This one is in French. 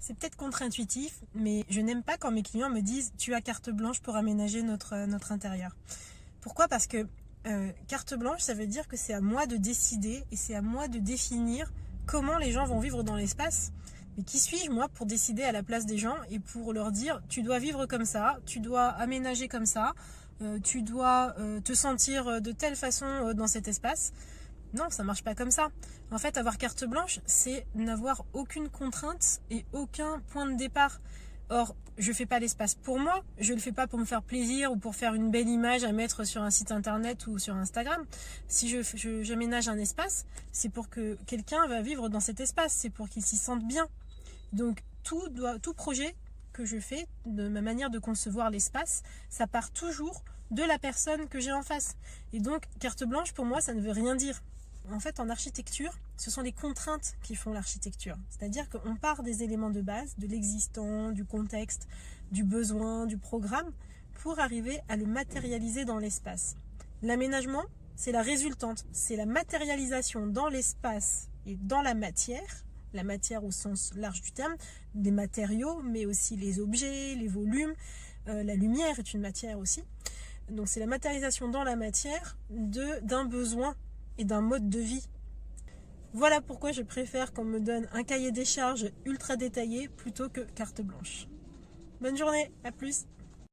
C'est peut-être contre-intuitif, mais je n'aime pas quand mes clients me disent « tu as carte blanche pour aménager notre intérieur ». Pourquoi ? Parce que carte blanche, ça veut dire que c'est à moi de décider et c'est à moi de définir comment les gens vont vivre dans l'espace. Mais qui suis-je, moi, pour décider à la place des gens et pour leur dire « tu dois vivre comme ça, tu dois aménager comme ça, tu dois te sentir de telle façon dans cet espace ». Non, ça marche pas comme ça. En fait, avoir carte blanche, c'est n'avoir aucune contrainte et aucun point de départ. Or, je fais pas l'espace pour moi, je le fais pas pour me faire plaisir ou pour faire une belle image à mettre sur un site internet ou sur Instagram. Si j'aménage un espace, c'est pour que quelqu'un va vivre dans cet espace, c'est pour qu'il s'y sente bien. Donc, tout projet que je fais, de ma manière de concevoir l'espace, ça part toujours de la personne que j'ai en face. Et donc, carte blanche, pour moi, ça ne veut rien dire. En fait, en architecture, ce sont les contraintes qui font l'architecture. C'est-à-dire qu'on part des éléments de base, de l'existant, du contexte, du besoin, du programme, pour arriver à le matérialiser dans l'espace. L'aménagement, c'est la résultante, c'est la matérialisation dans l'espace et dans la matière au sens large du terme, des matériaux, mais aussi les objets, les volumes, la lumière est une matière aussi. Donc c'est la matérialisation dans la matière d'un besoin et d'un mode de vie. Voilà pourquoi je préfère qu'on me donne un cahier des charges ultra détaillé plutôt que carte blanche. Bonne journée, à plus!